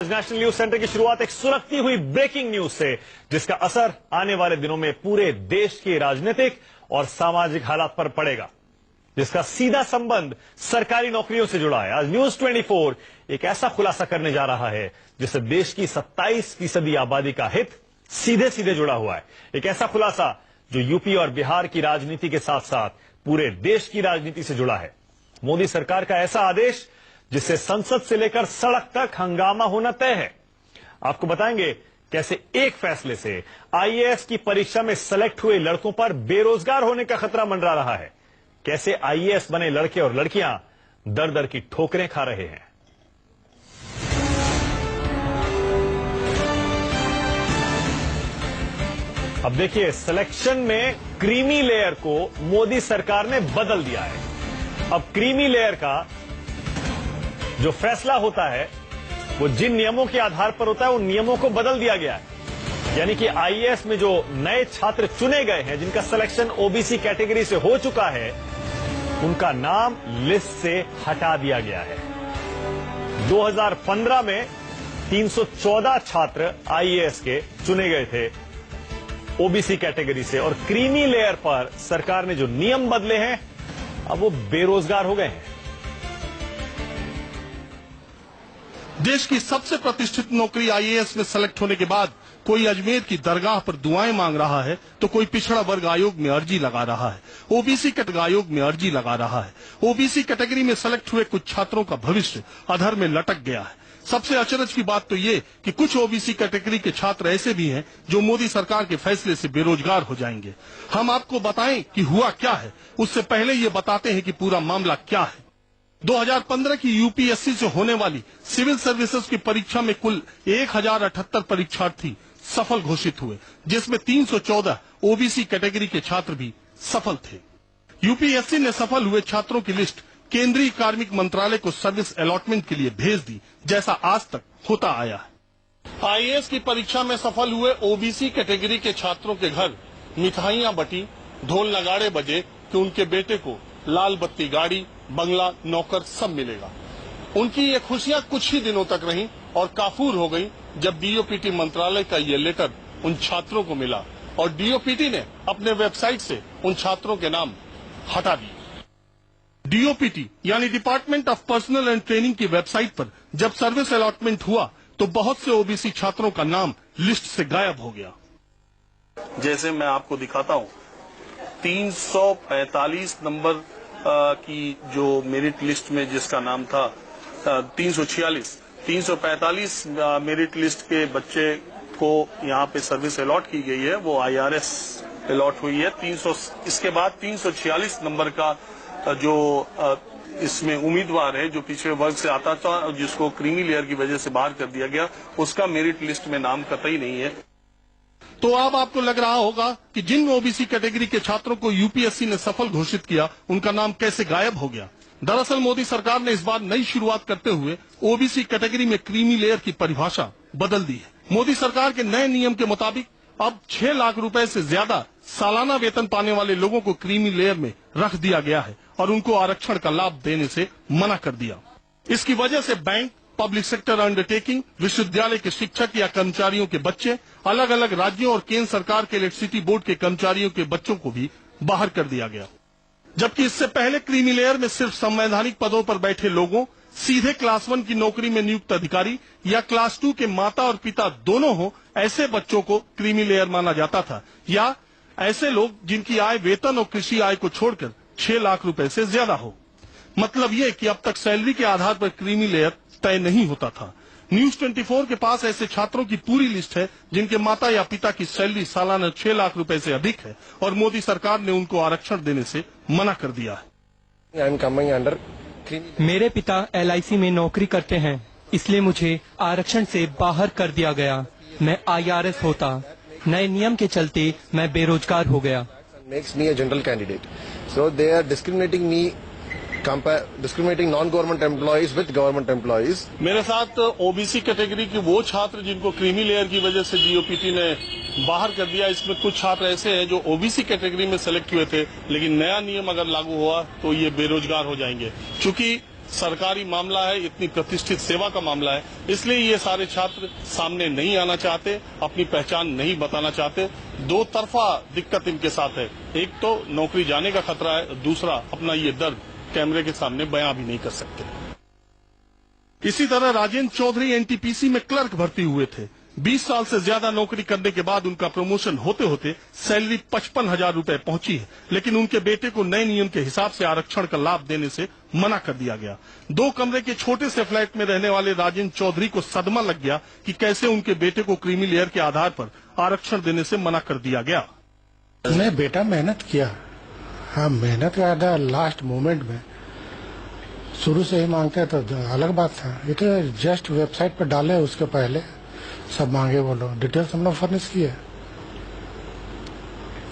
National news centre की शुरुआत एक सुलगती हुई ब्रेकिंग न्यूज से, जिसका असर आने वाले दिनों में पूरे देश के राजनीतिक और सामाजिक हालात पर पड़ेगा, जिसका सीधा संबंध सरकारी नौकरियों से जुड़ा है। आज न्यूज 24 एक ऐसा खुलासा करने जा रहा है जिससे देश की 27% आबादी का हित सीधे सीधे जुड़ा हुआ है। एक ऐसा खुलासा जो यूपी और बिहार की राजनीति के साथ साथ पूरे देश की राजनीति से जुड़ा है। मोदी सरकार का ऐसा आदेश जिससे संसद से लेकर सड़क तक हंगामा होना तय है। आपको बताएंगे कैसे एक फैसले से आईएएस की परीक्षा में सेलेक्ट हुए लड़कों पर बेरोजगार होने का खतरा मंडरा रहा है, कैसे आईएएस बने लड़के और लड़कियां दर दर की ठोकरें खा रहे हैं। अब देखिए, सिलेक्शन में क्रीमी लेयर को मोदी सरकार ने बदल दिया है। अब क्रीमी लेयर का जो फैसला होता है वो जिन नियमों के आधार पर होता है, उन नियमों को बदल दिया गया है। यानी कि आईएएस में जो नए छात्र चुने गए हैं, जिनका सिलेक्शन ओबीसी कैटेगरी से हो चुका है, उनका नाम लिस्ट से हटा दिया गया है। 2015 में 314 छात्र आईएएस के चुने गए थे ओबीसी कैटेगरी से, और क्रीमी लेयर पर सरकार ने जो नियम बदले हैं, अब वो बेरोजगार हो गए हैं। देश की सबसे प्रतिष्ठित नौकरी आईएएस में सेलेक्ट होने के बाद कोई अजमेर की दरगाह पर दुआएं मांग रहा है, तो कोई पिछड़ा वर्ग आयोग में अर्जी लगा रहा है, ओबीसी कैटेगरी आयोग में अर्जी लगा रहा है। ओबीसी कैटेगरी में सेलेक्ट हुए कुछ छात्रों का भविष्य अधर में लटक गया है। सबसे अचरज की बात तो ये कि कुछ ओबीसी कैटेगरी के छात्र ऐसे भी हैं जो मोदी सरकार के फैसले से बेरोजगार हो जाएंगे। हम आपको बताएं कि हुआ क्या है, उससे पहले ये बताते हैं कि पूरा मामला क्या है। 2015 की यूपीएससी से होने वाली सिविल सर्विसेज की परीक्षा में कुल 1078 परीक्षार्थी सफल घोषित हुए, जिसमें 314 ओबीसी कैटेगरी के छात्र भी सफल थे। यूपीएससी ने सफल हुए छात्रों की लिस्ट केंद्रीय कार्मिक मंत्रालय को सर्विस अलॉटमेंट के लिए भेज दी, जैसा आज तक होता आया है। आईएएस की परीक्षा में सफल हुए ओबीसी कैटेगरी के छात्रों के घर मिठाइयां बटी, ढोल नगाड़े बजे कि उनके बेटे को लाल बत्ती गाड़ी, बंगला, नौकर सब मिलेगा। उनकी ये खुशियां कुछ ही दिनों तक रहीं और काफूर हो गई जब डीओपीटी मंत्रालय का ये लेटर उन छात्रों को मिला और डीओपीटी ने अपने वेबसाइट से उन छात्रों के नाम हटा दिए। डीओपीटी यानी department of personal and training की वेबसाइट पर जब सर्विस अलॉटमेंट हुआ तो बहुत से ओबीसी छात्रों का नाम लिस्ट से गायब हो गया। जैसे मैं आपको दिखाता हूँ, 345 नंबर की जो मेरिट लिस्ट में जिसका नाम था 345 मेरिट लिस्ट के बच्चे को यहाँ पे सर्विस अलॉट की गई है, वो आईआरएस अलॉट हुई है। 300 इसके बाद 346 नंबर का जो इसमें उम्मीदवार है जो पिछड़े वर्ग से आता था और जिसको क्रीमी लेयर की वजह से बाहर कर दिया गया, उसका मेरिट लिस्ट में नाम कतई नहीं है। तो अब आपको लग रहा होगा कि जिन ओबीसी कैटेगरी के छात्रों को यूपीएससी ने सफल घोषित किया, उनका नाम कैसे गायब हो गया। दरअसल मोदी सरकार ने इस बार नई शुरुआत करते हुए ओबीसी कैटेगरी में क्रीमी लेयर की परिभाषा बदल दी है। मोदी सरकार के नए नियम के मुताबिक अब 6 लाख रुपए से ज्यादा सालाना वेतन पाने वाले लोगों को क्रीमी लेयर में रख दिया गया है और उनको आरक्षण का लाभ देने से मना कर दिया। इसकी वजह से बैंक, पब्लिक सेक्टर अंडरटेकिंग, विश्वविद्यालय के शिक्षक या कर्मचारियों के बच्चे, अलग अलग राज्यों और केंद्र सरकार के इलेक्ट्रिसिटी बोर्ड के कर्मचारियों के बच्चों को भी बाहर कर दिया गया। जबकि इससे पहले क्रीमी लेयर में सिर्फ संवैधानिक पदों पर बैठे लोगों, सीधे क्लास 1 की नौकरी में नियुक्त अधिकारी या क्लास 2 के माता और पिता दोनों हो, ऐसे बच्चों को क्रीमी लेयर माना जाता था, या ऐसे लोग जिनकी आय वेतन और कृषि आय को छोड़कर 6 लाख रुपए से ज्यादा हो। मतलब ये कि अब तक सैलरी के आधार पर क्रीमी लेयर तय नहीं होता था। न्यूज 24 के पास ऐसे छात्रों की पूरी लिस्ट है जिनके माता या पिता की सैलरी सालाना 6 लाख रुपए से अधिक है और मोदी सरकार ने उनको आरक्षण देने से मना कर दिया है। मेरे पिता LIC में नौकरी करते हैं, इसलिए मुझे आरक्षण से बाहर कर दिया गया। मैं IRS होता, नए नियम के चलते मैं बेरोजगार हो गया। Makes me a general candidate. So they are discriminating non-government employees with government employees. मेरे साथ ओबीसी कैटेगरी के वो छात्र जिनको क्रीमी लेयर की वजह से डीओपीटी ने बाहर कर दिया, इसमें कुछ छात्र ऐसे हैं जो ओबीसी कैटेगरी में सेलेक्ट हुए थे, लेकिन नया नियम अगर लागू हुआ तो ये बेरोजगार हो जाएंगे। चूंकि सरकारी मामला है, इतनी प्रतिष्ठित सेवा का मामला है, इसलिए ये सारे छात्र सामने नहीं आना चाहते, अपनी पहचान नहीं बताना चाहते। दो तरफा दिक्कत इनके साथ है, एक तो नौकरी जाने का खतरा है, दूसरा अपना ये दर्द कैमरे के सामने बयां भी नहीं कर सकते। इसी तरह राजेंद्र चौधरी एनटीपीसी में क्लर्क भर्ती हुए थे। 20 साल से ज्यादा नौकरी करने के बाद उनका प्रमोशन होते होते सैलरी 55,000 रुपए पहुंची है, लेकिन उनके बेटे को नए नियम के हिसाब से आरक्षण का लाभ देने से मना कर दिया गया। 2 कमरे के छोटे से फ्लैट में रहने वाले राजेंद्र चौधरी को सदमा लग गया कि कैसे उनके बेटे को क्रीमी लेयर के आधार पर आरक्षण देने से मना कर दिया गया। नहीं, बेटा मेहनत किया। हाँ, मेहनत का लास्ट मोमेंट में शुरू से ही मांगते तो अलग बात था। ये तो जस्ट वेबसाइट पर डाले, उसके पहले सब मांगे वो लोग, डिटेल्स हम लोग फर्निश किए।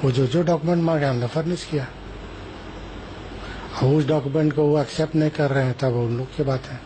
वो जो डॉक्यूमेंट मांगे हमने फर्निश किया। उस डॉक्यूमेंट को वो एक्सेप्ट नहीं कर रहे हैं, तब उन लोग की बात है।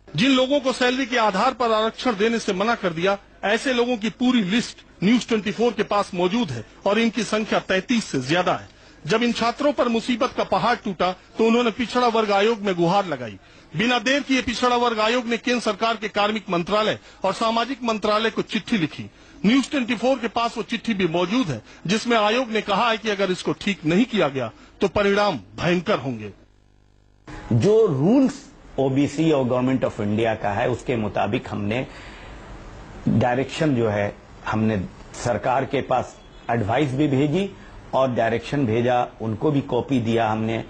जिन लोगों को सैलरी के आधार पर आरक्षण देने से मना कर दिया, ऐसे लोगों की पूरी लिस्ट न्यूज 24 के पास मौजूद है और इनकी संख्या 33 से ज्यादा है। जब इन छात्रों पर मुसीबत का पहाड़ टूटा तो उन्होंने पिछड़ा वर्ग आयोग में गुहार लगाई। बिना देर किए पिछड़ा वर्ग आयोग ने केंद्र सरकार के कार्मिक मंत्रालय और सामाजिक मंत्रालय को चिट्ठी लिखी। न्यूज 24 के पास वो चिट्ठी भी मौजूद है, जिसमें आयोग ने कहा है कि अगर इसको ठीक नहीं किया गया तो परिणाम भयंकर होंगे। जो रूल्स ओबीसी और गवर्नमेंट ऑफ इंडिया का है, उसके मुताबिक हमने डायरेक्शन जो है, हमने सरकार के पास एडवाइस भी भेजी और डायरेक्शन भेजा, उनको भी कॉपी दिया हमने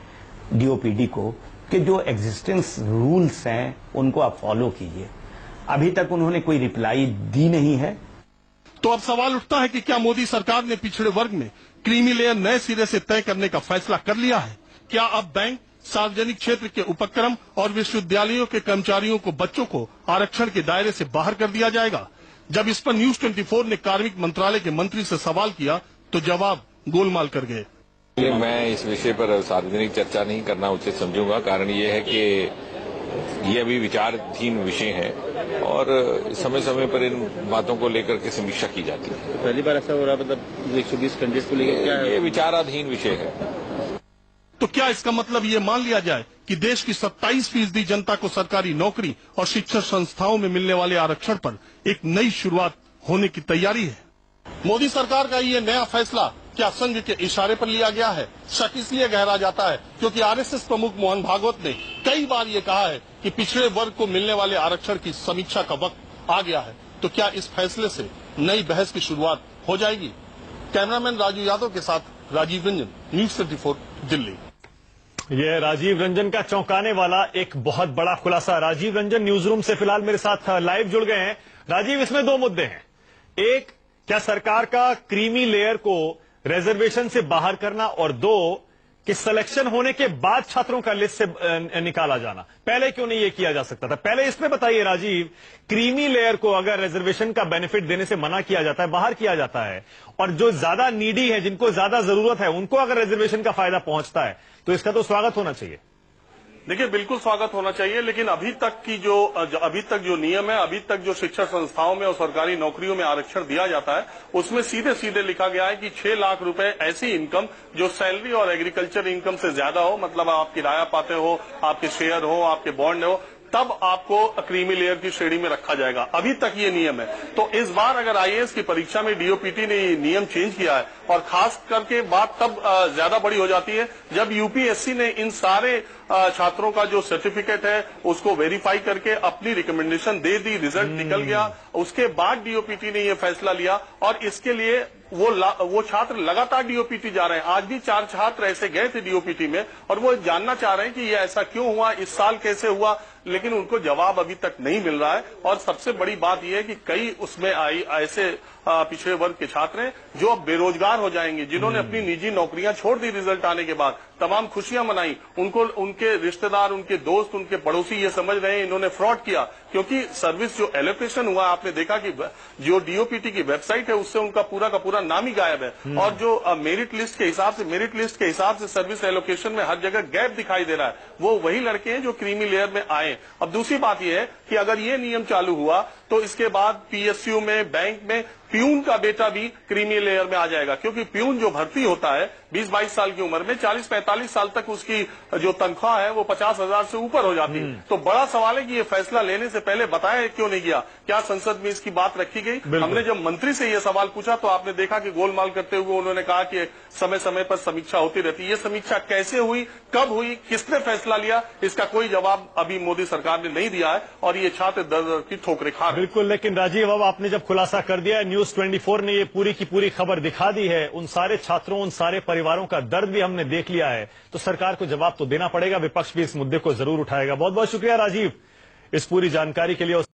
डीओपीडी को कि जो एग्जिस्टेंस रूल्स हैं उनको आप फॉलो कीजिए। अभी तक उन्होंने कोई रिप्लाई दी नहीं है। तो अब सवाल उठता है कि क्या मोदी सरकार ने पिछड़े वर्ग में क्रीमी लेयर नए सिरे से तय करने का फैसला कर लिया है? क्या अब बैंक, सार्वजनिक क्षेत्र के उपक्रम और विश्वविद्यालयों के कर्मचारियों को, बच्चों को आरक्षण के दायरे से बाहर कर दिया जाएगा? जब इस पर न्यूज 24 ने कार्मिक मंत्रालय के मंत्री से सवाल किया तो जवाब गोलमाल कर गए। मैं इस विषय पर सार्वजनिक चर्चा नहीं करना उचित समझूंगा। कारण ये है कि ये अभी विचाराधीन विषय है और समय समय पर इन बातों को लेकर के समीक्षा की जाती है। पहली बार ऐसा हो रहा, मतलब 120 कैंडिडेट को लेकर क्या है? ये विचाराधीन विषय है। तो क्या इसका मतलब ये मान लिया जाए कि देश की 27% जनता को सरकारी नौकरी और शिक्षण संस्थाओं में मिलने वाले आरक्षण पर एक नई शुरुआत होने की तैयारी है? मोदी सरकार का ये नया फैसला क्या संघ के इशारे पर लिया गया है? शक इसलिए गहरा जाता है क्योंकि आरएसएस प्रमुख मोहन भागवत ने कई बार ये कहा है कि पिछड़े वर्ग को मिलने वाले आरक्षण की समीक्षा का वक्त आ गया है। तो क्या इस फैसले से नई बहस की शुरुआत हो जाएगी? कैमरामैन राजू यादव के साथ राजीव रंजन, न्यूज 24 दिल्ली। यह राजीव रंजन का चौंकाने वाला एक बहुत बड़ा खुलासा। राजीव रंजन न्यूज रूम से फिलहाल मेरे साथ लाइव जुड़ गए हैं। राजीव, इसमें 2 मुद्दे हैं। एक, क्या सरकार का क्रीमी लेयर को रिजर्वेशन से बाहर करना, और 2 कि सिलेक्शन होने के बाद छात्रों का लिस्ट से निकाला जाना। पहले क्यों नहीं ये किया जा सकता था? पहले इसमें बताइए राजीव, क्रीमी लेयर को अगर रिजर्वेशन का बेनिफिट देने से मना किया जाता है, बाहर किया जाता है, और जो ज्यादा नीडी है, जिनको ज्यादा जरूरत है, उनको अगर रिजर्वेशन का फायदा पहुंचता है, तो इसका तो स्वागत होना चाहिए। देखिए, बिल्कुल स्वागत होना चाहिए, लेकिन अभी तक जो नियम है, अभी तक जो शिक्षण संस्थाओं में और सरकारी नौकरियों में आरक्षण दिया जाता है, उसमें सीधे सीधे लिखा गया है कि 6 लाख रुपए ऐसी इनकम जो सैलरी और एग्रीकल्चर इनकम से ज्यादा हो, मतलब आप किराया पाते हो, आपके शेयर हो, आपके बॉन्ड हो, तब आपको क्रीमी लेयर की श्रेणी में रखा जाएगा। अभी तक ये नियम है। तो इस बार अगर आईएएस की परीक्षा में डीओपीटी ने ये नियम चेंज किया है, और खास करके बात तब ज्यादा बड़ी हो जाती है जब यूपीएससी ने इन सारे छात्रों का जो सर्टिफिकेट है उसको वेरीफाई करके अपनी रिकमेंडेशन दे दी, रिजल्ट निकल गया, उसके बाद डीओपीटी ने ये फैसला लिया, और इसके लिए वो छात्र लगातार डीओपीटी जा रहे हैं। आज भी 4 छात्र ऐसे गए थे डीओपीटी में, और वो जानना चाह रहे हैं कि ये ऐसा क्यों हुआ, इस साल कैसे हुआ, लेकिन उनको जवाब अभी तक नहीं मिल रहा है। और सबसे बड़ी बात यह है कि कई उसमें ऐसे पिछड़े वर्ग के छात्र हैं जो अब बेरोजगार हो जाएंगे, जिन्होंने अपनी निजी नौकरियां छोड़ दी रिजल्ट आने के बाद, तमाम खुशियां मनाई, उनको उनके रिश्तेदार, उनके दोस्त, उनके पड़ोसी ये समझ रहे हैं इन्होंने फ्रॉड किया, क्योंकि सर्विस जो एलोकेशन हुआ, आपने देखा कि जो डीओपीटी की वेबसाइट है उससे उनका पूरा का पूरा नाम ही गायब है, और जो मेरिट लिस्ट के हिसाब से सर्विस एलोकेशन में हर जगह गैप दिखाई दे रहा है। वो वही लड़के हैं जो क्रीमी लेयर में आए। अब दूसरी बात यह है कि अगर ये नियम चालू हुआ तो इसके बाद पीएसयू में, बैंक में प्यून का बेटा भी क्रीमी लेयर में आ जाएगा, क्योंकि प्यून जो भर्ती होता है 20-22 साल की उम्र में 40-45 साल तक उसकी जो तनख्वाह है वो 50,000 से ऊपर हो जाती है। तो बड़ा सवाल है कि ये फैसला लेने से पहले बताया क्यों नहीं गया? क्या संसद में इसकी बात रखी गई? हमने जब मंत्री से ये सवाल पूछा तो आपने देखा कि गोलमाल करते हुए उन्होंने कहा कि समय समय पर समीक्षा होती रहती है। ये समीक्षा कैसे हुई, कब हुई, किसने फैसला लिया, इसका कोई जवाब अभी मोदी सरकार ने नहीं दिया है और ये छात्र दर की ठोकरें खा रहे हैं। बिल्कुल, लेकिन राजीव अब आपने जब खुलासा कर दिया, न्यूज 24 ने ये पूरी की पूरी खबर दिखा दी है, उन सारे छात्रों, उन सारे परिवारों का दर्द भी हमने देख लिया है, तो सरकार को जवाब तो देना पड़ेगा। विपक्ष भी इस मुद्दे को जरूर उठाएगा। बहुत बहुत शुक्रिया राजीव इस पूरी जानकारी के लिए।